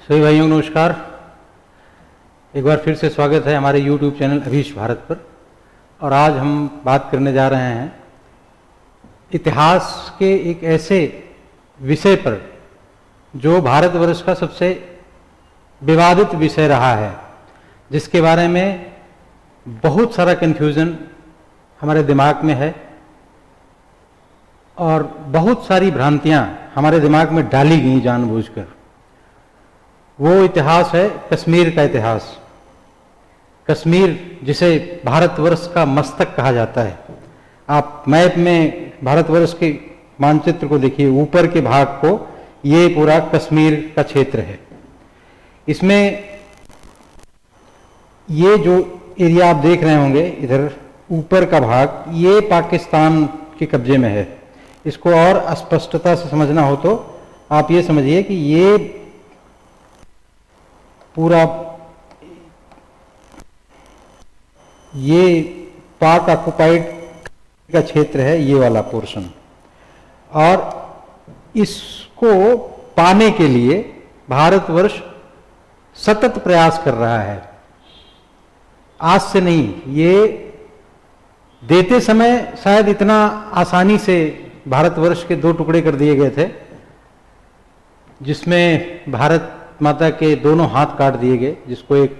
सभी भाइयों को नमस्कार। एक बार फिर से स्वागत है हमारे YouTube चैनल अभीश भारत पर। और आज हम बात करने जा रहे हैं इतिहास के एक ऐसे विषय पर जो भारतवर्ष का सबसे विवादित विषय रहा है, जिसके बारे में बहुत सारा कन्फ्यूज़न हमारे दिमाग में है और बहुत सारी भ्रांतियां हमारे दिमाग में डाली गई जानबूझकर। वो इतिहास है कश्मीर का इतिहास। कश्मीर जिसे भारतवर्ष का मस्तक कहा जाता है। आप मैप में भारतवर्ष के मानचित्र को देखिए, ऊपर के भाग को, ये पूरा कश्मीर का क्षेत्र है। इसमें ये जो एरिया आप देख रहे होंगे, इधर ऊपर का भाग, ये पाकिस्तान के कब्जे में है। इसको और स्पष्टता से समझना हो तो आप ये समझिए कि ये पूरा ये पाक ऑक्युपाइड का क्षेत्र है, ये वाला पोर्शन। और इसको पाने के लिए भारतवर्ष सतत प्रयास कर रहा है। आज से नहीं, ये देते समय शायद इतना आसानी से भारतवर्ष के दो टुकड़े कर दिए गए थे, जिसमें भारत माता के दोनों हाथ काट दिए गए, जिसको एक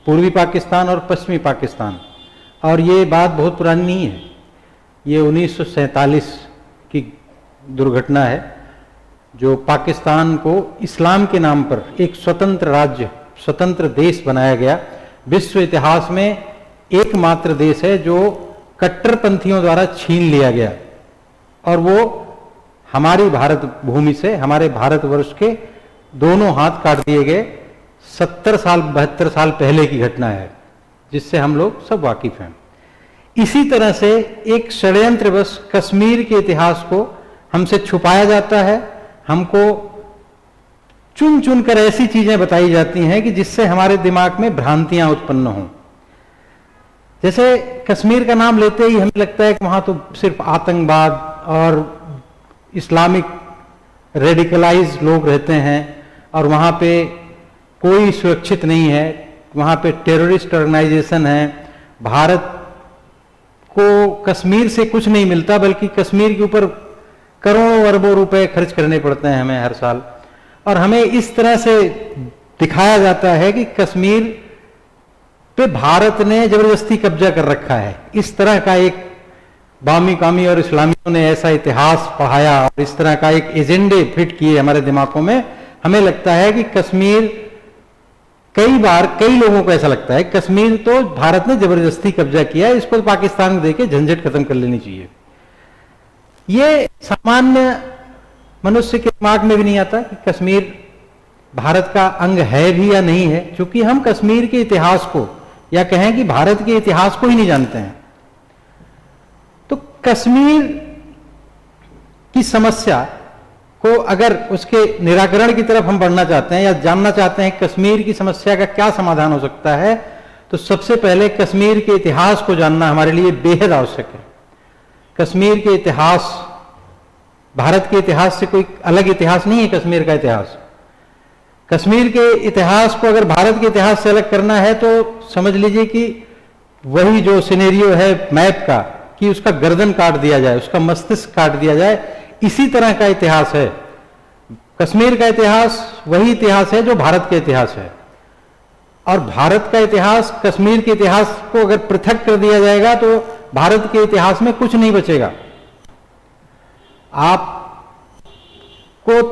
पूर्वी पाकिस्तान और पश्चिमी पाकिस्तान। और ये बात बहुत पुरानी नहीं है, ये 1947 की दुर्घटना है, जो पाकिस्तान को इस्लाम के नाम पर एक स्वतंत्र राज्य, स्वतंत्र देश बनाया गया। विश्व इतिहास में एकमात्र देश है जो कट्टरपंथियों द्वारा छीन लिया गया, और वो हमारी भारत भूमि से, हमारे भारतवर्ष के दोनों हाथ काट दिए गए 70 साल 72 साल पहले की घटना है, जिससे हम लोग सब वाकिफ हैं। इसी तरह से एक षड्यंत्रवश कश्मीर के इतिहास को हमसे छुपाया जाता है। हमको चुन चुन कर ऐसी चीजें बताई जाती हैं कि जिससे हमारे दिमाग में भ्रांतियां उत्पन्न हों। जैसे कश्मीर का नाम लेते ही हमें लगता है कि वहां तो सिर्फ आतंकवाद और इस्लामिक रेडिकलाइज लोग रहते हैं और वहाँ पे कोई सुरक्षित नहीं है, वहाँ पे टेररिस्ट ऑर्गेनाइजेशन है। भारत को कश्मीर से कुछ नहीं मिलता, बल्कि कश्मीर के ऊपर करोड़ों अरबों रुपए खर्च करने पड़ते हैं हमें हर साल। और हमें इस तरह से दिखाया जाता है कि कश्मीर पे भारत ने जबरदस्ती कब्जा कर रखा है। इस तरह का एक बामी कामी और इस्लामियों ने ऐसा इतिहास पढ़ाया और इस तरह का एक एजेंडे फिट किए हमारे दिमागों में। हमें लगता है कि कश्मीर, कई बार कई लोगों को ऐसा लगता है कश्मीर तो भारत ने जबरदस्ती कब्जा किया है, इसको पाकिस्तान को देके झंझट खत्म कर लेनी चाहिए। ये सामान्य मनुष्य के दिमाग में भी नहीं आता कि कश्मीर भारत का अंग है भी या नहीं है, क्योंकि हम कश्मीर के इतिहास को, या कहें कि भारत के इतिहास को ही नहीं जानते हैं। तो कश्मीर की समस्या को अगर उसके निराकरण की तरफ हम बढ़ना चाहते हैं या जानना चाहते हैं कश्मीर की समस्या का क्या समाधान हो सकता है, तो सबसे पहले कश्मीर के इतिहास को जानना हमारे लिए बेहद आवश्यक है। कश्मीर के इतिहास भारत के इतिहास से कोई अलग इतिहास नहीं है। कश्मीर का इतिहास, कश्मीर के इतिहास को अगर भारत के इतिहास से अलग करना है तो समझ लीजिए कि वही जो सिनेरियो है मैप का, कि उसका गर्दन काट दिया जाए, उसका मस्तिष्क काट दिया जाए, इसी तरह का इतिहास है कश्मीर का इतिहास। वही इतिहास है जो भारत का इतिहास है। और भारत का इतिहास कश्मीर के इतिहास को अगर पृथक कर दिया जाएगा तो भारत के इतिहास में कुछ नहीं बचेगा। आपको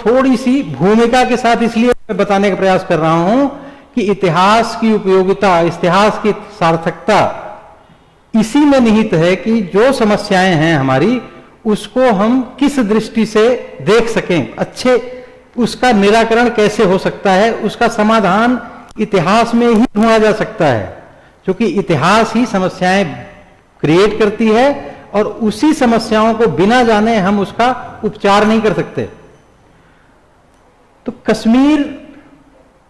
थोड़ी सी भूमिका के साथ इसलिए मैं बताने का प्रयास कर रहा हूं कि इतिहास की उपयोगिता, इतिहास की सार्थकता इसी में निहित है कि जो समस्याएं हैं हमारी, उसको हम किस दृष्टि से देख सकें, अच्छे उसका निराकरण कैसे हो सकता है, उसका समाधान इतिहास में ही ढूंढा जा सकता है। क्योंकि इतिहास ही समस्याएं क्रिएट करती है और उसी समस्याओं को बिना जाने हम उसका उपचार नहीं कर सकते। तो कश्मीर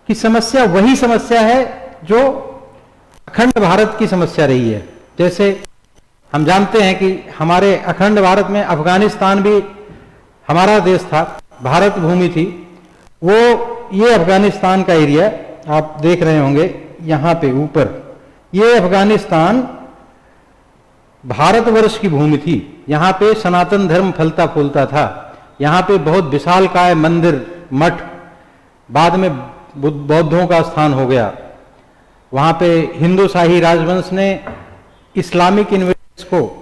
की समस्या वही समस्या है जो अखंड भारत की समस्या रही है। जैसे हम जानते हैं कि हमारे अखंड भारत में अफगानिस्तान भी हमारा देश था, भारत भूमि थी। वो ये अफगानिस्तान का एरिया आप देख रहे होंगे यहां पे ऊपर, ये अफगानिस्तान भारतवर्ष की भूमि थी। यहां पे सनातन धर्म फलता फूलता था, यहां पे बहुत विशालकाय मंदिर मठ, बाद में बौद्धों का स्थान हो गया। वहां पे हिंदू शाही राजवंश ने इस्लामिक इन्वेडर्स को,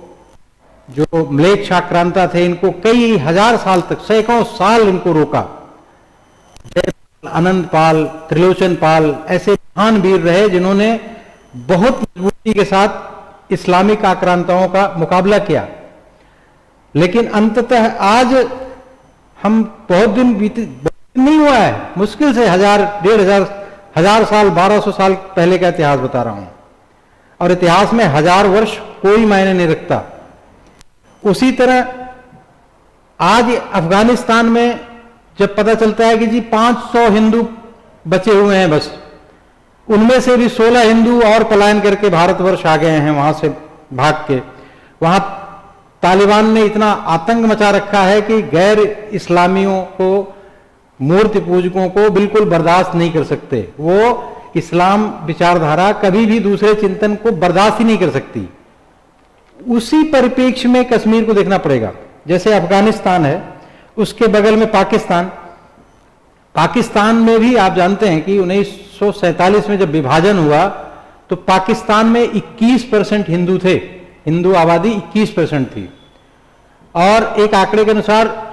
जो म्लेच्छ आक्रांता थे, इनको कई हजार साल तक, सैकड़ों साल इनको रोका। अनंत पाल, त्रिलोचन पाल ऐसे महान वीर रहे जिन्होंने बहुत मजबूती के साथ इस्लामिक आक्रांताओं का मुकाबला किया। लेकिन अंततः आज हम बहुत दिन नहीं हुआ है, मुश्किल से 1000, 1500 साल, 1200 साल पहले का इतिहास बता रहा हूं, और इतिहास में 1000 वर्ष कोई मायने नहीं रखता। उसी तरह आज अफगानिस्तान में जब पता चलता है कि जी 500 हिंदू बचे हुए हैं बस, उनमें से भी 16 हिंदू और पलायन करके भारतवर्ष आ गए हैं वहां से भाग के। वहां तालिबान ने इतना आतंक मचा रखा है कि गैर इस्लामियों को, मूर्ति पूजकों को बिल्कुल बर्दाश्त नहीं कर सकते। वो इस्लाम विचारधारा कभी भी दूसरे चिंतन को बर्दाश्त ही नहीं कर सकती। उसी परिप्रेक्ष्य में कश्मीर को देखना पड़ेगा। जैसे अफगानिस्तान है, उसके बगल में पाकिस्तान। पाकिस्तान में भी आप जानते हैं कि 1947 में जब विभाजन हुआ तो पाकिस्तान में 21% हिंदू थे, हिंदू आबादी 21% थी, और एक आंकड़े के अनुसार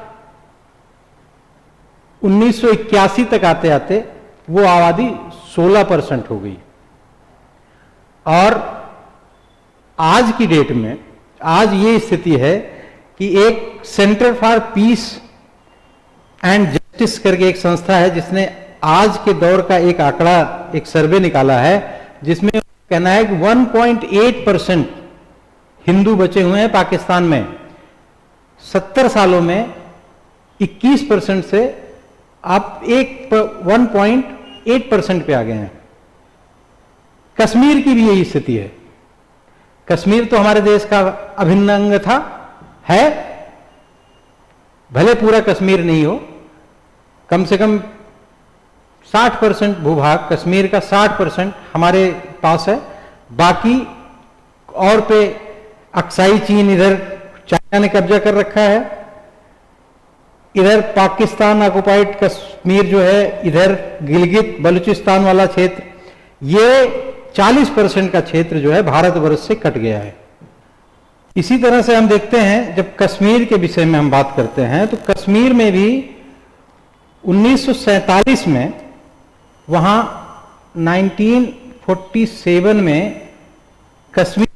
1981 तक आते आते वो आबादी 16% हो गई। और आज की डेट में आज ये स्थिति है कि एक centre for piece and justice करके एक संस्था है जिसने आज के दौर का एक आंकड़ा, एक सर्वे निकाला है, जिसमें कहना है कि 1.8% हिंदू बचे हुए हैं पाकिस्तान में। 70 सालों में 21% से आप 1.8% पे आ गए हैं। कश्मीर की भी यही स्थिति है। कश्मीर तो हमारे देश का अभिन्न अंग था, है, भले पूरा कश्मीर नहीं हो, कम से कम 60% भूभाग कश्मीर का 60% हमारे पास है। बाकी और पे अक्साई चीन, इधर चाइना ने कब्जा कर रखा है, इधर पाकिस्तान ऑक्युपाइड कश्मीर जो है, इधर गिलगित बलूचिस्तान वाला क्षेत्र, ये 40% का क्षेत्र जो है भारतवर्ष से कट गया है। इसी तरह से हम देखते हैं, जब कश्मीर के विषय में हम बात करते हैं तो कश्मीर में भी 1947 में, वहां 1947 में कश्मीर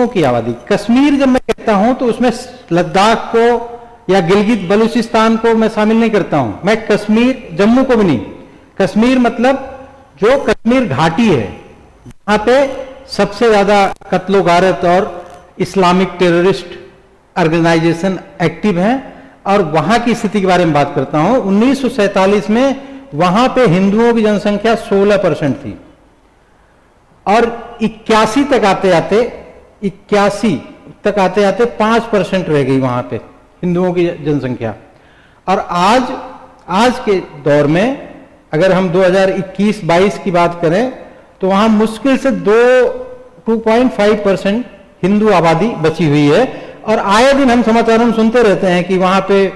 की आबादी, कश्मीर जब मैं कहता हूं तो उसमें लद्दाख को या गिलगित बलूचिस्तान को मैं शामिल नहीं करता हूं। मैं कश्मीर, जम्मू को भी नहीं, कश्मीर मतलब जो कश्मीर घाटी है, जहां पे सबसे ज्यादा कत्लो गारत और इस्लामिक टेररिस्ट ऑर्गेनाइजेशन एक्टिव हैं, और वहां की स्थिति के बारे में बात करता हूं। 1947 में वहां पे हिंदुओं की जनसंख्या 16% थी, और 81 तक आते आते 5% रह गई वहां पे हिंदुओं की जनसंख्या। और आज के दौर में अगर हम 2021-22 की बात करें तो वहां मुश्किल से 2.5% हिंदू आबादी बची हुई है। और आए दिन हम समाचारों में सुनते रहते हैं कि वहां पे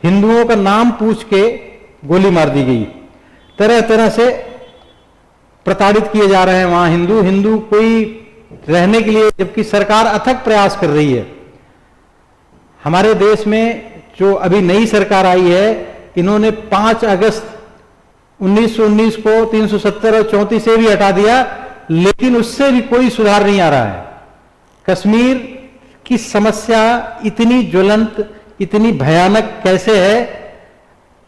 हिंदुओं का नाम पूछ के गोली मार दी गई, तरह तरह से प्रताड़ित किए जा रहे हैं वहां हिंदू कोई रहने के लिए, जबकि सरकार अथक प्रयास कर रही है। हमारे देश में जो अभी नई सरकार आई है, इन्होंने 5 अगस्त 1919 को 370 और 34 से भी हटा दिया, लेकिन उससे भी कोई सुधार नहीं आ रहा है। कश्मीर की समस्या इतनी ज्वलंत, इतनी भयानक कैसे है?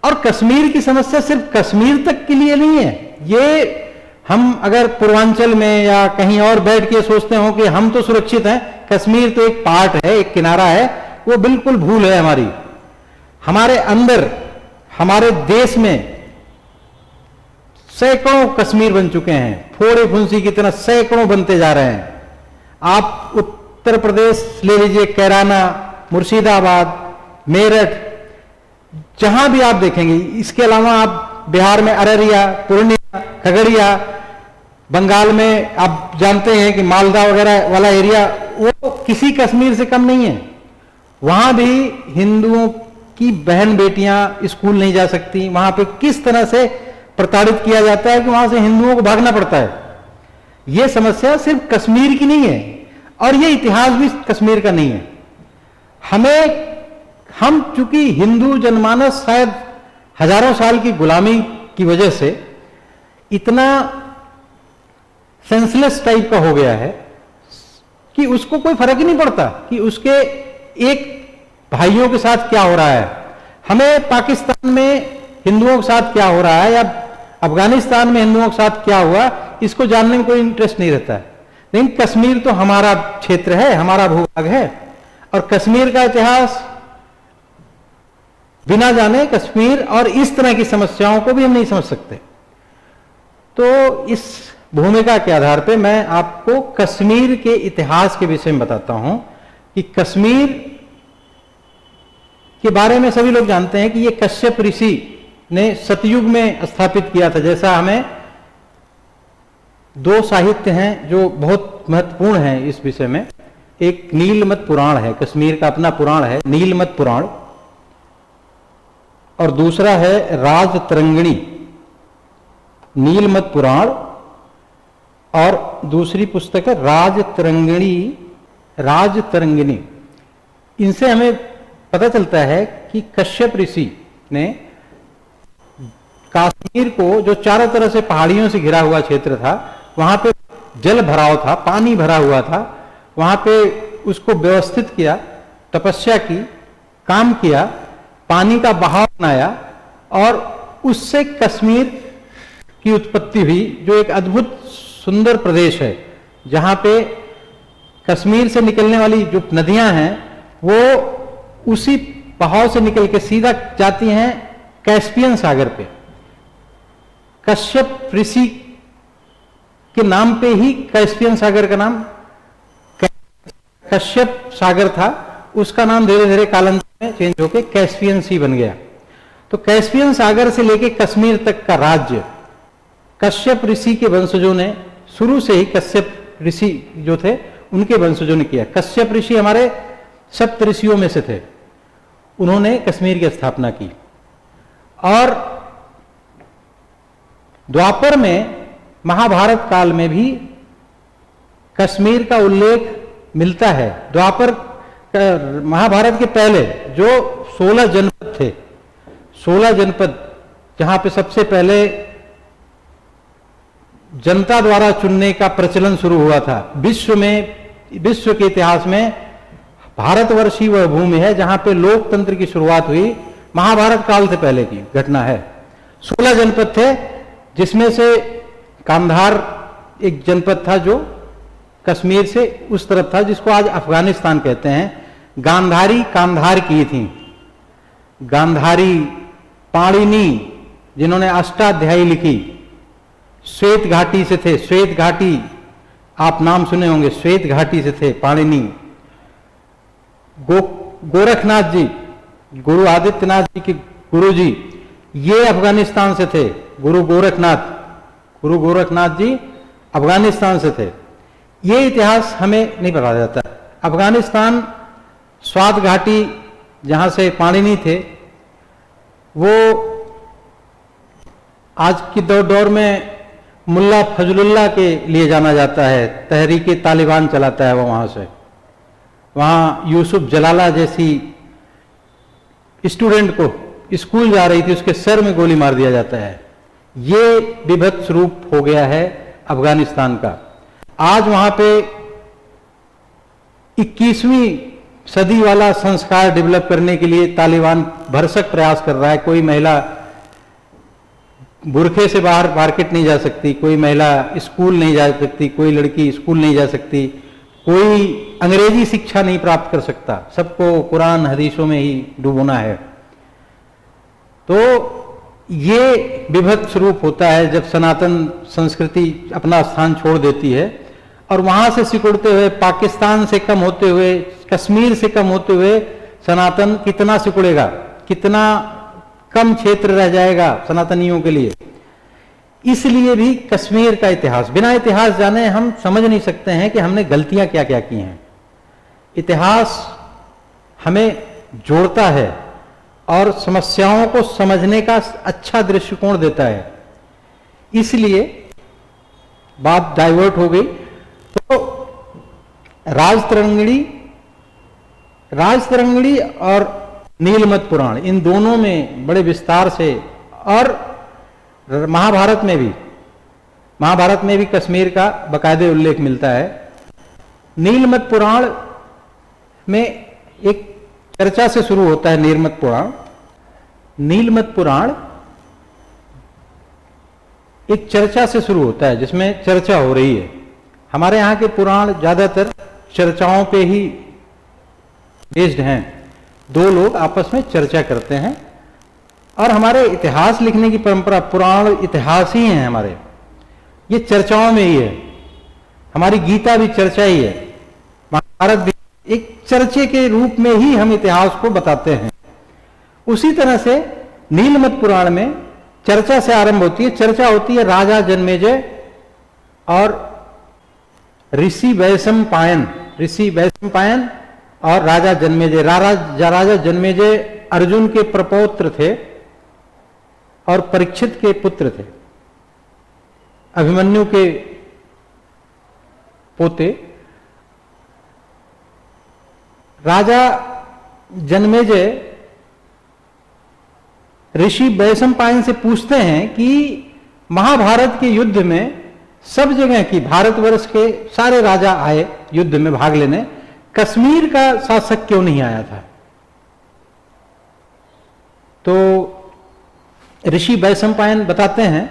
और कश्मीर की समस्या सिर्फ कश्मीर तक के लिए नहीं है। ये हम अगर पूर्वांचल में या कहीं और बैठ के सोचते हो कि हम तो सुरक्षित हैं, कश्मीर तो एक पार्ट है, एक किनारा है, वो बिल्कुल भूल है हमारी। हमारे अंदर, हमारे देश में सैकड़ों कश्मीर बन चुके हैं, फोड़े फुंसी की तरह सैकड़ों बनते जा रहे हैं। आप उत्तर प्रदेश ले लीजिए, कैराना, मुर्शिदाबाद, मेरठ, जहां भी आप देखेंगे। इसके अलावा आप बिहार में अररिया, पूर्णिया, खगड़िया, बंगाल में आप जानते हैं कि मालदा वगैरह वाला एरिया, वो किसी कश्मीर से कम नहीं है। वहां भी हिंदुओं की बहन बेटियां स्कूल नहीं जा सकती। वहां पे किस तरह से प्रताड़ित किया जाता है कि वहां से हिंदुओं को भागना पड़ता है। यह समस्या सिर्फ कश्मीर की नहीं है और यह इतिहास भी कश्मीर का नहीं है। हम चूंकि हिंदू जनमानस शायद हजारों साल की गुलामी की वजह से इतना सेंसलेस टाइप का हो गया है कि उसको कोई फर्क ही नहीं पड़ता कि उसके एक भाइयों के साथ क्या हो रहा है। हमें पाकिस्तान में हिंदुओं के साथ क्या हो रहा है या अफगानिस्तान में हिंदुओं के साथ क्या हुआ, इसको जानने में कोई इंटरेस्ट नहीं रहता है। लेकिन कश्मीर तो हमारा क्षेत्र है, हमारा भूभाग है, और कश्मीर का इतिहास बिना जाने कश्मीर और इस तरह की समस्याओं को भी हम नहीं समझ सकते। तो इस भूमिका के आधार पर मैं आपको कश्मीर के इतिहास के विषय में बताता हूं कि कश्मीर के बारे में सभी लोग जानते हैं कि ये कश्यप ऋषि ने सतयुग में स्थापित किया था। जैसा हमें दो साहित्य हैं जो बहुत महत्वपूर्ण हैं इस विषय में। एक नीलमत पुराण है, कश्मीर का अपना पुराण है नीलमत पुराण, और दूसरा है राजतरंगिणी। नीलमत पुराण और दूसरी पुस्तक है राजतरंगिणी। इनसे हमें पता चलता है कि कश्यप ऋषि ने कश्मीर को, जो चारों तरफ से पहाड़ियों से घिरा हुआ क्षेत्र था, वहां पे जल भराव था, पानी भरा हुआ था, वहां पे उसको व्यवस्थित किया, तपस्या की, काम किया, पानी का बहाव बनाया और उससे कश्मीर की उत्पत्ति हुई, जो एक अद्भुत सुंदर प्रदेश है जहां पे कश्मीर से निकलने वाली जो नदियां हैं वो उसी बहाव से निकल के सीधा जाती हैं कैस्पियन सागर पे। कश्यप ऋषि के नाम पे ही कैस्पियन सागर का नाम कश्यप सागर था, उसका नाम धीरे धीरे कालांतर में चेंज होकर कैस्पियन सी बन गया। तो कैस्पियन सागर से लेके कश्मीर तक का राज्य कश्यप ऋषि के वंशजों ने शुरू से ही, कश्यप ऋषि जो थे उनके वंशजों ने किया। कश्यप ऋषि हमारे सप्त ऋषियों में से थे, उन्होंने कश्मीर की स्थापना की। और द्वापर में, महाभारत काल में भी कश्मीर का उल्लेख मिलता है। द्वापर महाभारत के पहले जो 16 जनपद थे, 16 जनपद जहां पे सबसे पहले जनता द्वारा चुनने का प्रचलन शुरू हुआ था। विश्व के इतिहास में भारतवर्ष ही वह भूमि है जहां पे लोकतंत्र की शुरुआत हुई, महाभारत काल से पहले की घटना है। 16 जनपद थे, जिसमें से कांधार एक जनपद था जो कश्मीर से उस तरफ था, जिसको आज अफगानिस्तान कहते हैं। गांधारी कांधार की थी। गांधारी पाणिनि जिन्होंने अष्टाध्यायी लिखी, श्वेत घाटी से थे। श्वेत घाटी आप नाम सुने होंगे, श्वेत घाटी से थे पाणिनि। गोरखनाथ जी, गुरु आदित्यनाथ जी के गुरु जी, ये अफगानिस्तान से थे। गुरु गोरखनाथ जी अफगानिस्तान से थे। ये इतिहास हमें नहीं पता जाता। अफगानिस्तान स्वात घाटी जहां से पाणिनि थे, वो आज की दौर में मुल्ला फजलुल्लाह के लिए जाना जाता है। तहरीक तालिबान चलाता है वो वहां से। वहां यूसुफ जलाला जैसी स्टूडेंट को, स्कूल जा रही थी, उसके सर में गोली मार दिया जाता है। ये विभत्स रूप हो गया है अफगानिस्तान का। आज वहां पे 21वीं सदी वाला संस्कार डेवलप करने के लिए तालिबान भरसक प्रयास कर रहा है। कोई महिला बुरखे से बाहर मार्केट नहीं जा सकती, कोई महिला स्कूल नहीं जा सकती, कोई लड़की स्कूल नहीं जा सकती, कोई अंग्रेजी शिक्षा नहीं प्राप्त कर सकता, सबको कुरान हदीसों में ही डूबना है। तो ये विभत्स रूप होता है जब सनातन संस्कृति अपना स्थान छोड़ देती है और वहां से सिकुड़ते हुए, पाकिस्तान से कम होते हुए, कश्मीर से कम होते हुए सनातन कितना सिकुड़ेगा, कितना कम क्षेत्र रह जाएगा सनातनियों के लिए। इसलिए भी कश्मीर का इतिहास, बिना इतिहास जाने हम समझ नहीं सकते हैं कि हमने गलतियां क्या क्या की हैं। इतिहास हमें जोड़ता है और समस्याओं को समझने का अच्छा दृष्टिकोण देता है। इसलिए बात डाइवर्ट हो गई। तो राजतरंगिणी और नीलमत पुराण, इन दोनों में बड़े विस्तार से, और महाभारत में भी कश्मीर का बाकायदे उल्लेख मिलता है। नीलमत पुराण में एक चर्चा से शुरू होता है। नीलमत पुराण एक चर्चा से शुरू होता है, जिसमें चर्चा हो रही है। हमारे यहाँ के पुराण ज्यादातर चर्चाओं पे ही बेस्ड हैं। दो लोग आपस में चर्चा करते हैं, और हमारे इतिहास लिखने की परंपरा, पुराण इतिहास ही हैं हमारे, ये चर्चाओं में ही है। हमारी गीता भी चर्चा ही है, महाभारत भी एक चर्चे के रूप में ही हम इतिहास को बताते हैं। उसी तरह से नीलमत पुराण में चर्चा से आरंभ होती है। चर्चा होती है राजा जन्मेजय और ऋषि वैशंपायन और राजा जन्मेजय। राजा जन्मेजय अर्जुन के प्रपौत्र थे और परीक्षित के पुत्र थे, अभिमन्यु के पोते। राजा जन्मेजय ऋषि वैशंपायन से पूछते हैं कि महाभारत के युद्ध में सब जगह की, भारतवर्ष के सारे राजा आए युद्ध में भाग लेने, कश्मीर का शासक क्यों नहीं आया था? तो ऋषि वैशंपायन बताते हैं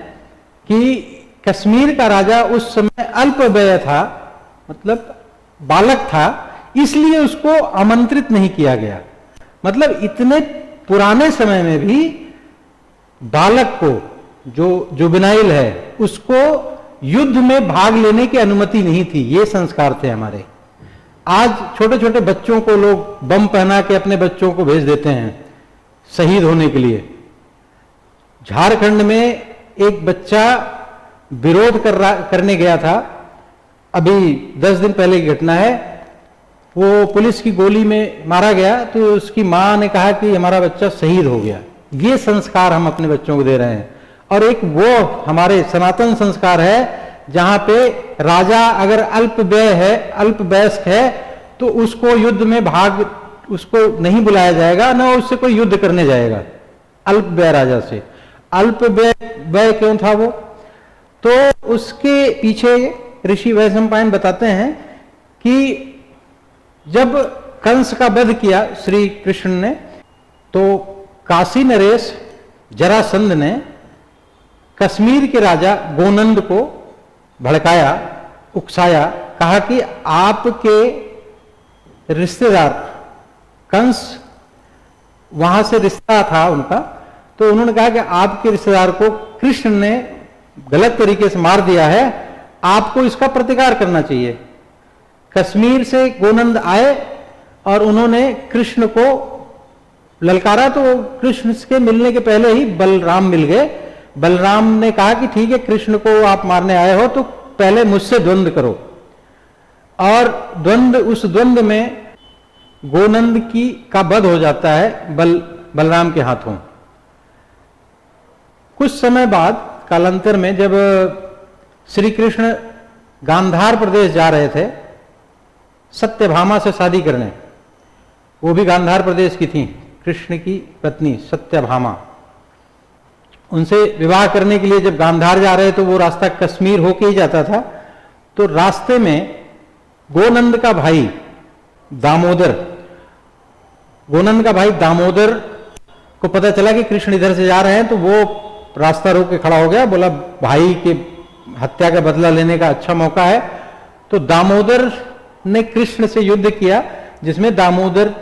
कि कश्मीर का राजा उस समय अल्पवय था, मतलब बालक था, इसलिए उसको आमंत्रित नहीं किया गया। मतलब इतने पुराने समय में भी बालक को, जो जुवेनाइल है, उसको युद्ध में भाग लेने की अनुमति नहीं थी। ये संस्कार थे हमारे। आज छोटे छोटे बच्चों को लोग बम पहना के अपने बच्चों को भेज देते हैं शहीद होने के लिए। झारखंड में एक बच्चा विरोध करने गया था, अभी 10 दिन पहले की घटना है। वो पुलिस की गोली में मारा गया, तो उसकी मां ने कहा कि हमारा बच्चा शहीद हो गया। ये संस्कार हम अपने बच्चों को दे रहे हैं। और एक वो हमारे सनातन संस्कार है जहां पे राजा अगर अल्पवयस्क है तो उसको युद्ध में उसको नहीं बुलाया जाएगा, ना उससे कोई युद्ध करने जाएगा। अल्पवय राजा से, अल्पवय क्यों था वो? तो उसके पीछे ऋषि वैशंपायन बताते हैं कि जब कंस का वध किया श्री कृष्ण ने, तो काशी नरेश जरासंध ने कश्मीर के राजा गोनंद को भड़काया, उकसाया, कहा कि आपके रिश्तेदार, कंस वहां से रिश्ता था उनका, तो उन्होंने कहा कि आपके रिश्तेदार को कृष्ण ने गलत तरीके से मार दिया है, आपको इसका प्रतिकार करना चाहिए। कश्मीर से गोनंद आए और उन्होंने कृष्ण को ललकारा, तो कृष्ण के मिलने के पहले ही बलराम मिल गए। बलराम ने कहा कि ठीक है, कृष्ण को आप मारने आए हो तो पहले मुझसे द्वंद्व करो। और उस द्वंद्व में गोनंद का वध हो जाता है बलराम के हाथों। कुछ समय बाद, कालांतर में, जब श्री कृष्ण गांधार प्रदेश जा रहे थे सत्यभामा से शादी करने, वो भी गांधार प्रदेश की थी, कृष्ण की पत्नी सत्यभामा, उनसे विवाह करने के लिए जब गांधार जा रहे तो वो रास्ता कश्मीर होके ही जाता था। तो रास्ते में गोनंद का भाई दामोदर को पता चला कि कृष्ण इधर से जा रहे हैं, तो वो रास्ता रोक के खड़ा हो गया, बोला भाई के हत्या का बदला लेने का अच्छा मौका है। तो दामोदर ने कृष्ण से युद्ध किया, जिसमें दामोदर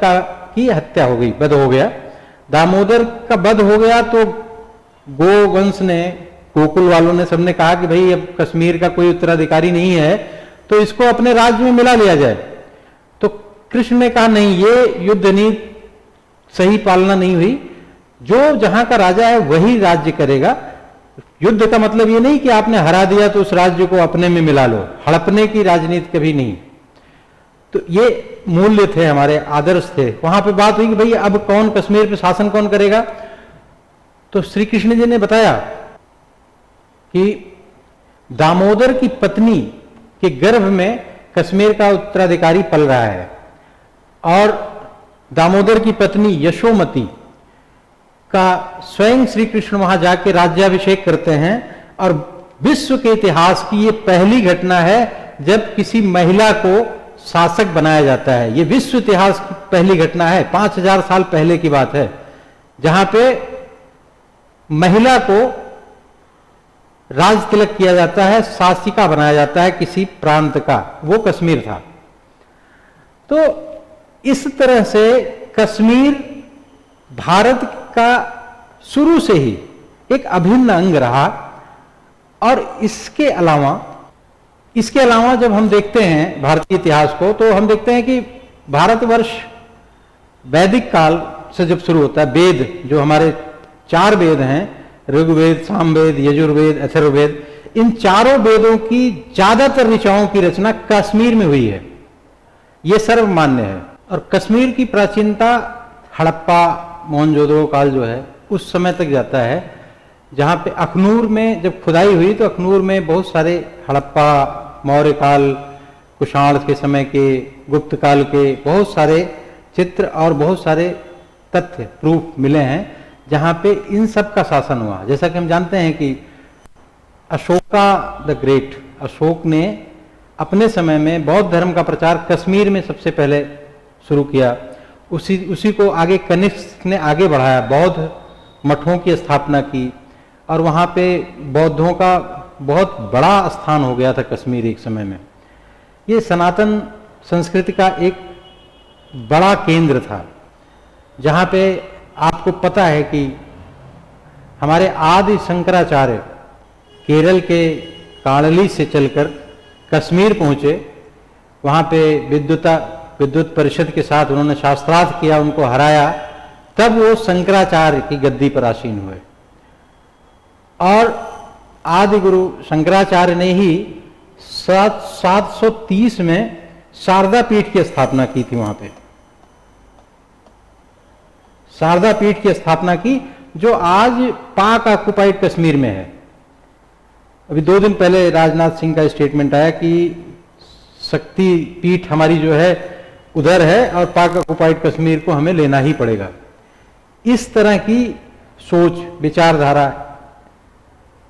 की हत्या हो गई, वध हो गया। दामोदर का वध हो गया तो गोवंश ने, गोकुल वालों ने, सबने कहा कि भाई अब कश्मीर का कोई उत्तराधिकारी नहीं है तो इसको अपने राज्य में मिला लिया जाए। तो कृष्ण ने कहा नहीं, ये युद्ध नहीं, सही पालना नहीं हुई, जो जहां का राजा है वही राज्य करेगा। युद्ध का मतलब ये नहीं कि आपने हरा दिया तो उस राज्य को अपने में मिला लो, हड़पने की राजनीति कभी नहीं। तो ये मूल्य थे, हमारे आदर्श थे। वहां पे बात हुई कि भाई अब कौन कश्मीर पे शासन कौन करेगा, तो श्री कृष्ण जी ने बताया कि दामोदर की पत्नी के गर्भ में कश्मीर का उत्तराधिकारी पल रहा है, और दामोदर की पत्नी यशोमती का स्वयं श्री कृष्ण वहां जाके राज्याभिषेक करते हैं। और विश्व के इतिहास की ये पहली घटना है जब किसी महिला को शासक बनाया जाता है। ये विश्व इतिहास की पहली घटना है, 5000 साल पहले की बात है, जहां पे महिला को राज तिलक किया जाता है, शासिका बनाया जाता है किसी प्रांत का, वो कश्मीर था। तो इस तरह से कश्मीर भारत का शुरू से ही एक अभिन्न अंग रहा। और इसके अलावा जब हम देखते हैं भारतीय इतिहास को, तो हम देखते हैं कि भारतवर्ष वैदिक काल से जब शुरू होता है, वेद जो हमारे 4 वेद हैं, ऋग्वेद, सामवेद, यजुर्वेद, अथर्ववेद, इन चारों वेदों की ज्यादातर ऋचाओं की रचना कश्मीर में हुई है, यह सर्वमान्य है। और कश्मीर की प्राचीनता हड़प्पा मोहनजोदड़ो काल जो है उस समय तक जाता है, जहाँ पे अखनूर में जब खुदाई हुई तो अखनूर में बहुत सारे हड़प्पा, मौर्य काल, कुषाण के समय के, गुप्त काल के बहुत सारे चित्र और बहुत सारे तथ्य प्रूफ मिले हैं, जहाँ पे इन सब का शासन हुआ। जैसा कि हम जानते हैं कि अशोका द ग्रेट, अशोक ने अपने समय में बौद्ध धर्म का प्रचार कश्मीर में सबसे पहले शुरू किया। उसी को आगे कनिष्क ने आगे बढ़ाया, बौद्ध मठों की स्थापना की, और वहाँ पे बौद्धों का बहुत बड़ा स्थान हो गया था कश्मीर एक समय में। ये सनातन संस्कृति का एक बड़ा केंद्र था, जहाँ पे आपको पता है कि हमारे आदि शंकराचार्य केरल के कांडली से चलकर कश्मीर पहुँचे, वहाँ पे विद्युत परिषद के साथ उन्होंने शास्त्रार्थ किया, उनको हराया, तब वो शंकराचार्य की गद्दी पर आसीन हुए। और आदि गुरु शंकराचार्य ने ही 730 में शारदा पीठ की स्थापना की थी। वहां पे शारदा पीठ की स्थापना की, जो आज पाक ऑक्युपाइड कश्मीर में है। अभी 2 दिन पहले राजनाथ सिंह का स्टेटमेंट आया कि शक्ति पीठ हमारी जो है उधर है और पाक ऑक्युपाइड कश्मीर को हमें लेना ही पड़ेगा। इस तरह की सोच, विचारधारा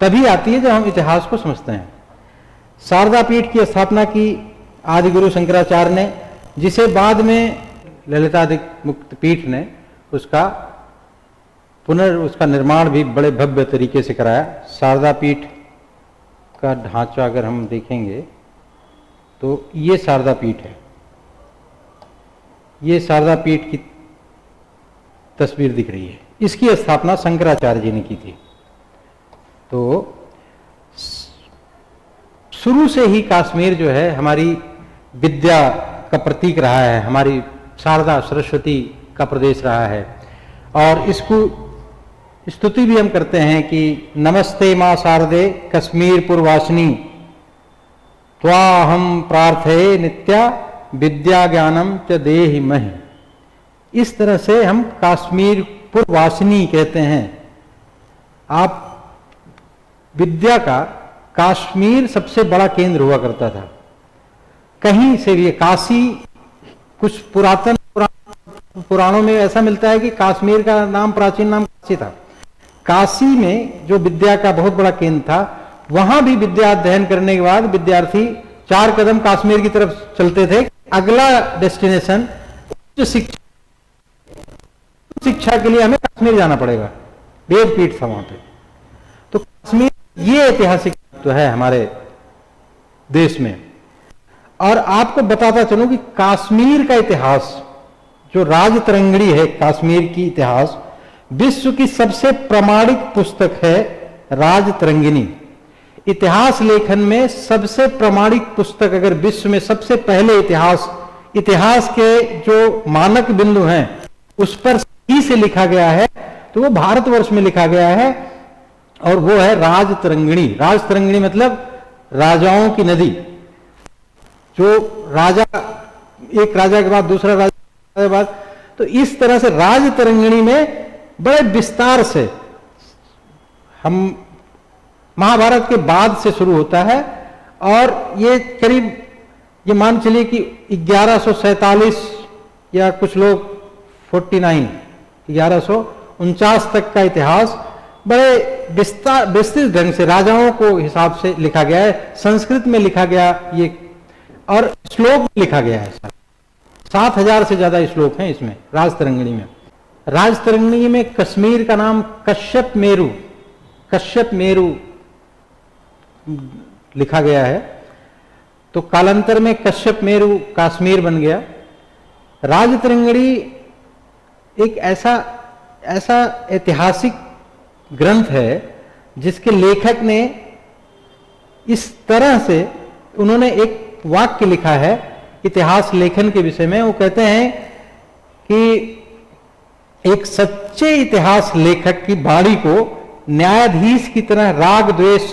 तभी आती है जब हम इतिहास को समझते हैं। शारदा पीठ की स्थापना की आदि गुरु शंकराचार्य ने, जिसे बाद में ललितादिक मुक्त पीठ ने उसका निर्माण भी बड़े भव्य तरीके से कराया। शारदा पीठ का ढांचा अगर हम देखेंगे तो ये शारदा पीठ है, ये शारदा पीठ की तस्वीर दिख रही है। इसकी स्थापना शंकराचार्य जी ने की थी। तो शुरू से ही कश्मीर जो है हमारी विद्या का प्रतीक रहा है, हमारी शारदा सरस्वती का प्रदेश रहा है। और इसको स्तुति भी हम करते हैं कि नमस्ते माँ शारदे कश्मीर पुरवासिनी त्वाहम प्रार्थये नित्या विद्या ज्ञानम च देहि महि। इस तरह से हम कश्मीर पुरवासिनी कहते हैं। आप विद्या का कश्मीर सबसे बड़ा केंद्र हुआ करता था। कहीं से भी काशी, कुछ पुराणों में ऐसा मिलता है कि कश्मीर का नाम, प्राचीन नाम काशी था। काशी में जो विद्या का बहुत बड़ा केंद्र था, वहां भी विद्या अध्ययन करने के बाद विद्यार्थी 4 कदम कश्मीर की तरफ चलते थे। अगला डेस्टिनेशन उच्च शिक्षा के लिए हमें कश्मीर जाना पड़ेगा, वेद पीठ था वहां पे। तो कश्मीर ये ऐतिहासिक तो है हमारे देश में। और आपको बताता चलूं कि कश्मीर का इतिहास, जो राजतरंगिणी है कश्मीर की इतिहास, विश्व की सबसे प्रामाणिक पुस्तक है राजतरंगिणी। इतिहास लेखन में सबसे प्रामाणिक पुस्तक, अगर विश्व में सबसे पहले इतिहास के जो मानक बिंदु हैं उस पर सही से लिखा गया है तो वो भारतवर्ष में लिखा गया है और वो है राजतरंगिणी। राजतरंगिणी मतलब राजाओं की नदी। जो राजा, एक राजा के बाद दूसरा राजा के बाद, तो इस तरह से राजतरंगिणी में बड़े विस्तार से, हम महाभारत के बाद से शुरू होता है और ये करीब, ये मान चलिए कि 1147 या कुछ लोग 49, 1149 तक का इतिहास बड़े विस्तृत ढंग से राजाओं को हिसाब से लिखा गया है। संस्कृत में लिखा गया ये, और श्लोक में लिखा गया है। 7000 से ज्यादा श्लोक हैं इसमें, राजतरंगिणी में। राजतरंगिणी में कश्मीर का नाम कश्यप मेरु, कश्यप मेरु लिखा गया है, तो कालांतर में कश्यप मेरु कश्मीर बन गया। राजतरंगिणी एक ऐसा ऐतिहासिक ग्रंथ है जिसके लेखक ने इस तरह से, उन्होंने एक वाक्य लिखा है इतिहास लेखन के विषय में। वो कहते हैं कि एक सच्चे इतिहास लेखक की वाणी को न्यायाधीश की तरह राग द्वेष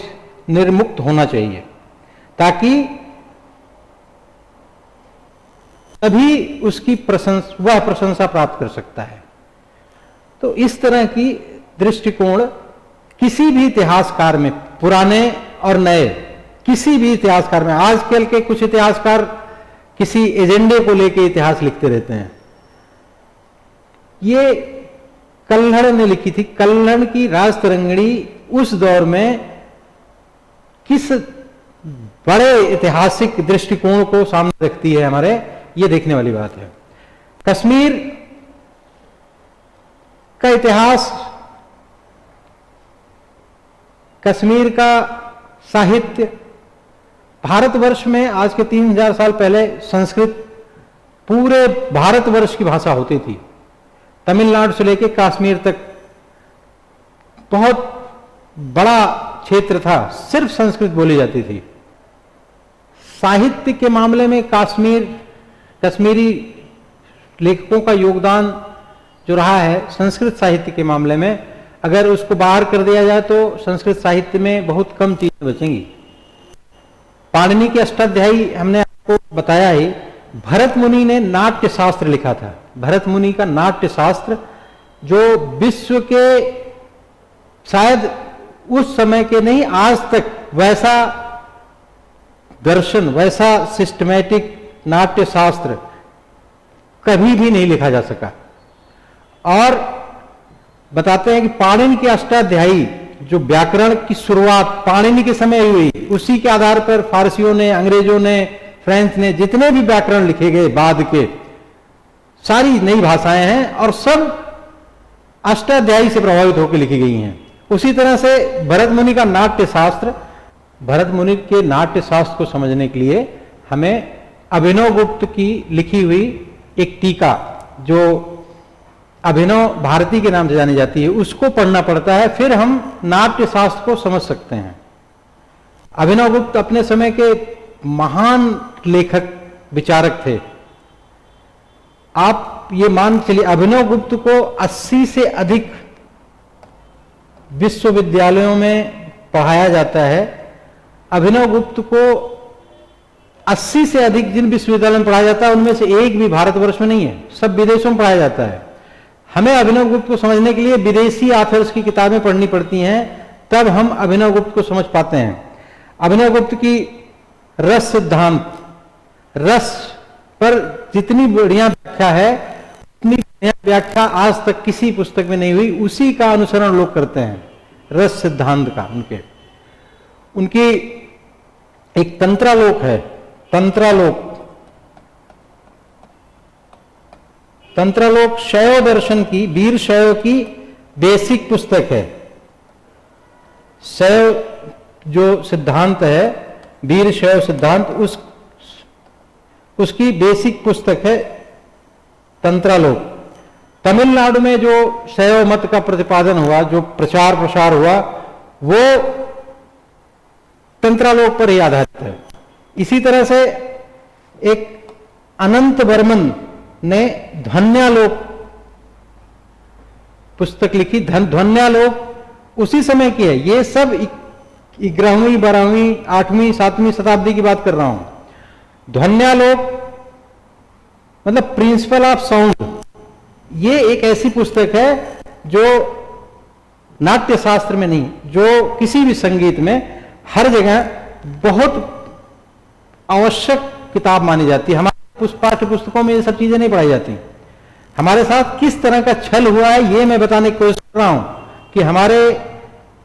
निर्मुक्त होना चाहिए, ताकि तभी उसकी वह प्रशंसा प्राप्त कर सकता है। तो इस तरह की दृष्टिकोण किसी भी इतिहासकार में, पुराने और नए, किसी भी इतिहासकार में, आजकल के कुछ इतिहासकार किसी एजेंडे को लेकर इतिहास लिखते रहते हैं। ये कल्हड़ ने लिखी थी। कल्हड़ की राजतरंगिणी उस दौर में किस बड़े ऐतिहासिक दृष्टिकोण को सामने रखती है हमारे, ये देखने वाली बात है। कश्मीर का इतिहास, कश्मीर का साहित्य, भारतवर्ष में आज के 3000 साल पहले संस्कृत पूरे भारतवर्ष की भाषा होती थी। तमिलनाडु से लेकर कश्मीर तक बहुत बड़ा क्षेत्र था, सिर्फ संस्कृत बोली जाती थी। साहित्य के मामले में कश्मीरी लेखकों का योगदान जो रहा है संस्कृत साहित्य के मामले में, अगर उसको बाहर कर दिया जाए तो संस्कृत साहित्य में बहुत कम चीजें बचेंगी। पाणिनि के अष्टाध्यायी हमने आपको बताया ही। भरत मुनि ने नाट्य शास्त्र लिखा था। भरत मुनि का नाट्य शास्त्र जो विश्व के शायद उस समय के नहीं, आज तक वैसा दर्शन, वैसा सिस्टमैटिक नाट्य शास्त्र कभी भी नहीं लिखा जा सका। और बताते हैं कि पाणिनि के अष्टाध्यायी जो व्याकरण की शुरुआत पाणिनि के समय हुई, उसी के आधार पर फारसियों ने, अंग्रेजों ने, फ्रेंच ने जितने भी व्याकरण लिखे गए बाद के, सारी नई भाषाएं हैं और सब अष्टाध्यायी से प्रभावित होकर लिखी गई हैं। उसी तरह से भरत मुनि का नाट्य शास्त्र, भरत मुनि के नाट्य शास्त्र को समझने के लिए हमें अभिनव गुप्त की लिखी हुई एक टीका, जो अभिनव भारती के नाम से जानी जाती है, उसको पढ़ना पड़ता है, फिर हम नाट्य शास्त्र को समझ सकते हैं। अभिनव गुप्त अपने समय के महान लेखक, विचारक थे। आप ये मान चलिए अभिनव गुप्त को 80 से अधिक विश्वविद्यालयों में पढ़ाया जाता है। अभिनव गुप्त को 80 से अधिक जिन विश्वविद्यालयों में पढ़ाया जाता है उनमें से एक भी भारतवर्ष में नहीं है, सब विदेशों में पढ़ाया जाता है। हमें अभिनव गुप्त को समझने के लिए विदेशी ऑथर्स की किताबें पढ़नी पड़ती हैं, तब हम अभिनव गुप्त को समझ पाते हैं। अभिनव गुप्त की रस सिद्धांत, रस पर जितनी बढ़िया व्याख्या है उतनी बढ़िया व्याख्या आज तक किसी पुस्तक में नहीं हुई। उसी का अनुसरण लोग करते हैं, रस सिद्धांत का। उनकी एक तंत्रालोक है, तंत्रालोक। तंत्रालोक शैव दर्शन की, वीर शैव की बेसिक पुस्तक है। शैव जो सिद्धांत है, वीर शैव सिद्धांत, उसकी बेसिक पुस्तक है तंत्रालोक। तमिलनाडु में जो शैव मत का प्रतिपादन हुआ, जो प्रचार प्रसार हुआ, वो तंत्रालोक पर ही आधारित है। इसी तरह से एक अनंत वर्मन ने ध्वन्यालोक पुस्तक लिखी ध्वन्यालोक उसी समय की है। ये सब 11वीं 12वीं 8वीं 7वीं शताब्दी की बात कर रहा हूं। ध्वन्यालोक मतलब प्रिंसिपल ऑफ साउंड, ये एक ऐसी पुस्तक है जो नाट्य शास्त्र में नहीं, जो किसी भी संगीत में हर जगह बहुत आवश्यक किताब मानी जाती है। हमारे पाठ्य पुस्तकों में ये सब चीजें नहीं पढ़ाई जाती। हमारे साथ किस तरह का छल हुआ है ये मैं बताने की कोशिश कर रहा हूं कि हमारे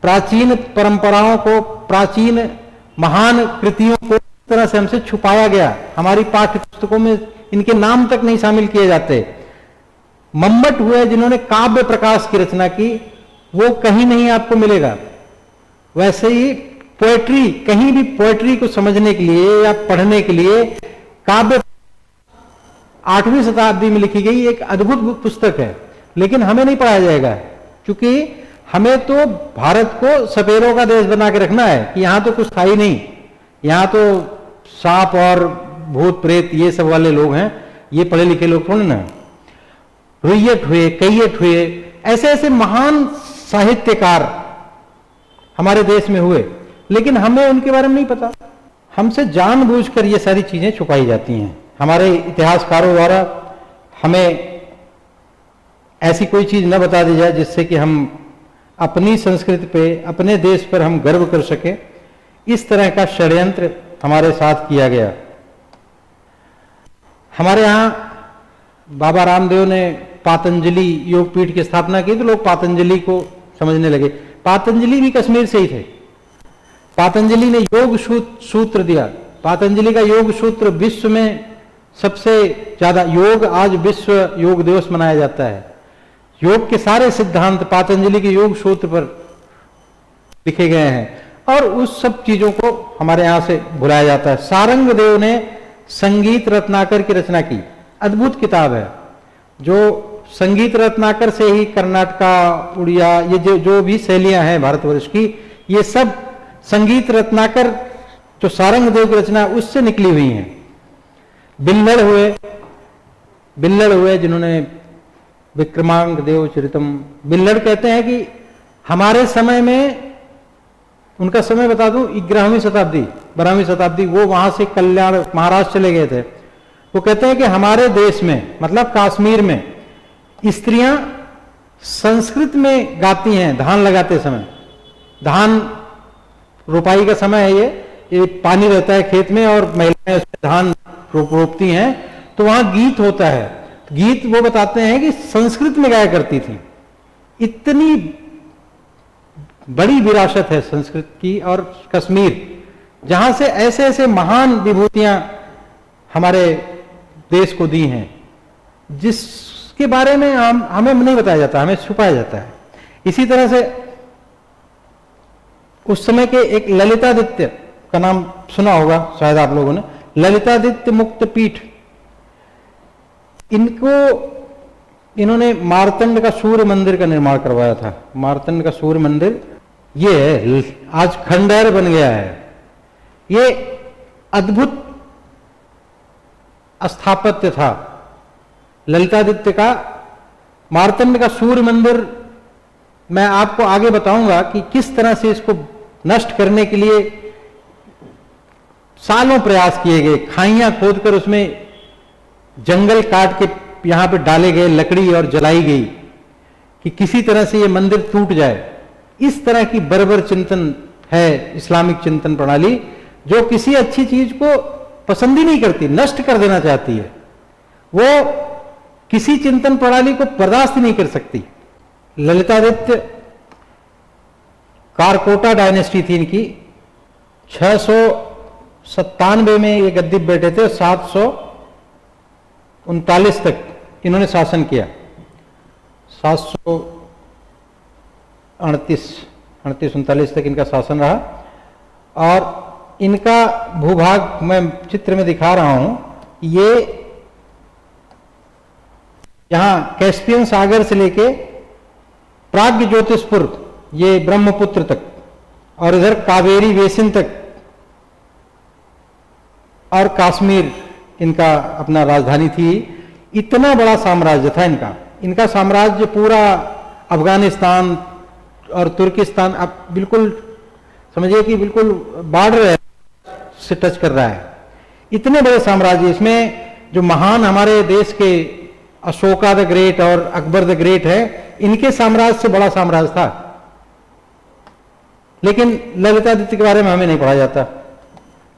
प्राचीन परंपराओं को, प्राचीन महान कृतियों को इस तरह से हमसे छुपाया गया। हमारी पाठ्य पुस्तकों में इनके नाम तक नहीं शामिल किए जाते। मम्मट हुए जिन्होंने काव्य प्रकाश की रचना की, वो कहीं नहीं आपको मिलेगा। वैसे ही पोएट्री, कहीं भी पोएट्री को समझने के लिए या पढ़ने के लिए काव्य 8वीं शताब्दी में लिखी गई एक अद्भुत पुस्तक है, लेकिन हमें नहीं पढ़ाया जाएगा, क्योंकि हमें तो भारत को सपेरों का देश बना के रखना है कि यहां तो कुछ था ही नहीं, यहां तो सांप और भूत प्रेत ये सब वाले लोग हैं, ये पढ़े लिखे लोग थोड़े ना। रुइयट हुए, कैयट हुए, ऐसे ऐसे महान साहित्यकार हमारे देश में हुए, लेकिन हमें उनके बारे में नहीं पता। हमसे जानबूझकर ये सारी चीजें छुपाई जाती हैं। हमारे इतिहासकारों द्वारा हमें ऐसी कोई चीज न बता दी जाए जिससे कि हम अपनी संस्कृति पे, अपने देश पर हम गर्व कर सके। इस तरह का षड्यंत्र हमारे साथ किया गया। हमारे यहां बाबा रामदेव ने पातंजलि योगपीठ की स्थापना की तो लोग पातंजलि को समझने लगे। पातंजलि भी कश्मीर से ही थे। पातंजलि ने योग सूत्र दिया। पातंजलि का योग सूत्र विश्व में सबसे ज्यादा, योग आज विश्व योग दिवस मनाया जाता है। योग के सारे सिद्धांत पातंजलि के योग सूत्र पर लिखे गए हैं और उस सब चीजों को हमारे यहां से भुलाया जाता है। सारंग देव ने संगीत रत्नाकर की रचना की, अद्भुत किताब है, जो संगीत रत्नाकर से ही कर्नाटका, उड़िया, ये जो भी शैलियां हैं भारतवर्ष की, ये सब संगीत रत्नाकर जो सारंग देव की रचना उससे निकली हुई हैं। बिल्लड़ हुए जिन्होंने विक्रमांक देव चरितम, बिल्लड़ कहते हैं कि हमारे समय में, उनका समय बता दूं, 11वीं शताब्दी 12वीं शताब्दी, वो वहां से कल्याण महाराष्ट्र चले गए थे। वो कहते हैं कि हमारे देश में, मतलब कश्मीर में, स्त्रियां संस्कृत में गाती हैं धान लगाते समय। धान रोपाई का समय है, ये पानी रहता है खेत में और महिलाएं उसमें धान रोपती हैं, तो वहां गीत होता है। गीत वो बताते हैं कि संस्कृत में गाया करती थी। इतनी बड़ी विरासत है संस्कृत की। और कश्मीर, जहां से ऐसे ऐसे महान विभूतियां हमारे देश को दी हैं, जिसके बारे में हमें नहीं बताया जाता, हमें छुपाया जाता है। इसी तरह से उस समय के एक ललितादित्य का नाम सुना होगा शायद आप लोगों ने, ललितादित्य मुक्त पीठ, इन्होंने मार्तंड का सूर्य मंदिर का निर्माण करवाया था। मार्तंड का सूर्य मंदिर ये है, आज खंडहर बन गया है। ये अद्भुत स्थापत्य था ललितादित्य का। मार्तंड का सूर्य मंदिर मैं आपको आगे बताऊंगा कि किस तरह से इसको नष्ट करने के लिए सालों प्रयास किए गए। खाइयां खोदकर उसमें जंगल काट के यहां पे डाले गए लकड़ी और जलाई गई कि किसी तरह से ये मंदिर टूट जाए। इस तरह की बर्बर चिंतन है इस्लामिक चिंतन प्रणाली, जो किसी अच्छी चीज को पसंद ही नहीं करती, नष्ट कर देना चाहती है। वो किसी चिंतन प्रणाली को बर्दाश्त ही नहीं कर सकती। ललितादित्य कारकोटा डायनेस्टी थी इनकी। 697 में ये गद्दी पे बैठे थे, 739 तक इन्होंने शासन किया। 738-39 तक इनका शासन रहा। और इनका भूभाग मैं चित्र में दिखा रहा हूं। ये यहां कैस्पियन सागर से लेके प्राग्ञ ज्योतिषपुर, ये ब्रह्मपुत्र तक, और इधर कावेरी बेसिन तक, और कश्मीर इनका अपना राजधानी थी। इतना बड़ा साम्राज्य था इनका। इनका साम्राज्य पूरा अफगानिस्तान और तुर्किस्तान अब बिल्कुल समझिए कि बिल्कुल बॉर्डर से टच कर रहा है। इतने बड़े साम्राज्य, इसमें जो महान हमारे देश के अशोका द ग्रेट और अकबर द ग्रेट है, इनके साम्राज्य से बड़ा साम्राज्य था। लेकिन ललितादित्य के बारे में हमें नहीं पढ़ा जाता।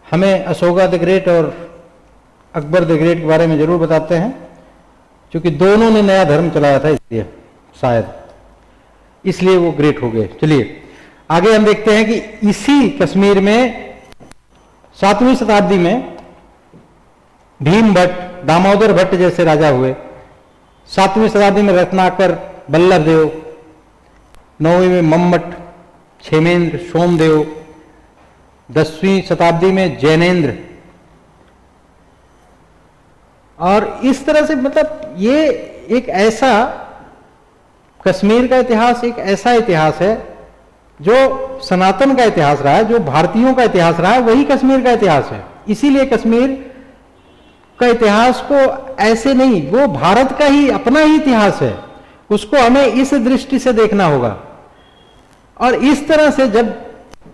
हमें अशोका द ग्रेट और अकबर द ग्रेट के बारे में जरूर बताते हैं, क्योंकि दोनों ने नया धर्म चलाया था, इसलिए शायद इसलिए वो ग्रेट हो गए। चलिए आगे हम देखते हैं कि इसी कश्मीर में 7वीं शताब्दी में भीम भट्ट, दामोदर भट्ट जैसे राजा हुए। 7वीं शताब्दी में रत्नाकर, बल्लभ देव, 9वीं में मम्मट, क्षेमेंद्र, सोमदेव, 10वीं शताब्दी में जैनेन्द्र। और इस तरह से मतलब ये एक ऐसा, कश्मीर का इतिहास एक ऐसा इतिहास है जो सनातन का इतिहास रहा है, जो भारतीयों का इतिहास रहा है, वही कश्मीर का इतिहास है। इसीलिए कश्मीर का इतिहास को ऐसे नहीं, वो भारत का ही अपना ही इतिहास है, उसको हमें इस दृष्टि से देखना होगा। और इस तरह से जब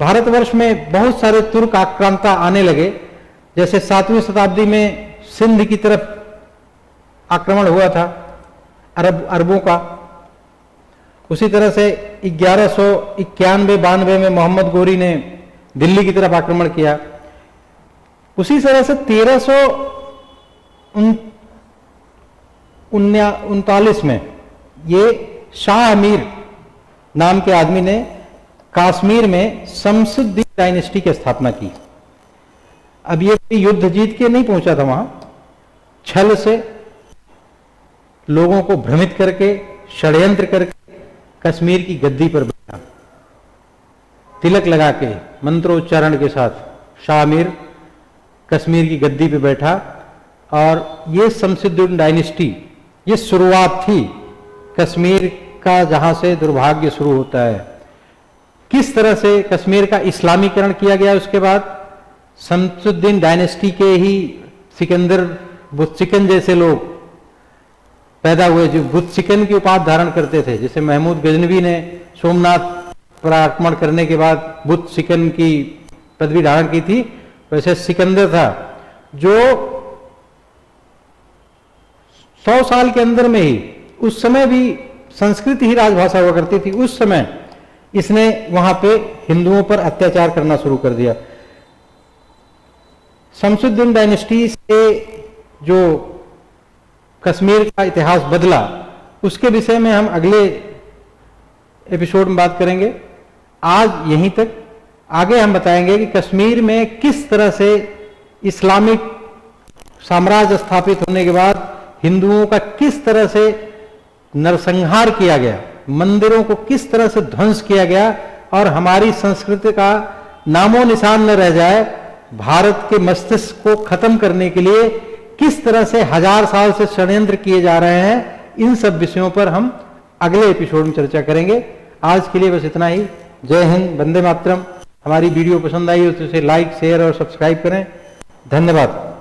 भारतवर्ष में बहुत सारे तुर्क आक्रांता आने लगे, जैसे 7वीं शताब्दी में सिंध की तरफ आक्रमण हुआ था अरबों का, उसी तरह से 1191-92 में मोहम्मद गोरी ने दिल्ली की तरफ आक्रमण किया। उसी तरह से 1339 में ये शाह अमीर नाम के आदमी ने कश्मीर में शमसुद्दीन डायनेस्टी की स्थापना की। अब ये युद्ध जीत के नहीं पहुंचा था वहां, छल से लोगों को भ्रमित करके, षड्यंत्र करके कश्मीर की गद्दी पर बैठा, तिलक लगा के, मंत्रोच्चारण के साथ शाह अमीर कश्मीर की गद्दी पे बैठा। और ये शमसुद्दीन डायनेस्टी, ये शुरुआत थी कश्मीर का, जहां से दुर्भाग्य शुरू होता है। किस तरह से कश्मीर का इस्लामीकरण किया गया, उसके बाद शमसुद्दीन डायनेस्टी के ही सिकंदर, बुतसिकन जैसे लोग पैदा हुए, जो बुतसिकन की उपाधि धारण करते थे। जैसे महमूद गजनवी ने सोमनाथ पर आक्रमण करने के बाद बुतसिकन की पदवी धारण की थी, वैसे सिकंदर था जो 100 साल के अंदर में ही, उस समय भी संस्कृत ही राजभाषा हुआ करती थी, उस समय इसने वहां पे हिंदुओं पर अत्याचार करना शुरू कर दिया। शमसुद्दीन डायनेस्टी से जो कश्मीर का इतिहास बदला, उसके विषय में हम अगले एपिसोड में बात करेंगे। आज यहीं तक, आगे हम बताएंगे कि कश्मीर में किस तरह से इस्लामिक साम्राज्य स्थापित होने के बाद हिंदुओं का किस तरह से नरसंहार किया गया, मंदिरों को किस तरह से ध्वंस किया गया, और हमारी संस्कृति का नामो निशान न रह जाए, भारत के मस्तिष्क को खत्म करने के लिए किस तरह से 1000 साल से षड्यंत्र किए जा रहे हैं, इन सब विषयों पर हम अगले एपिसोड में चर्चा करेंगे। आज के लिए बस इतना ही। जय हिंद, वंदे मातरम। हमारी वीडियो पसंद आई हो तो इसे लाइक, शेयर और सब्सक्राइब करें। धन्यवाद।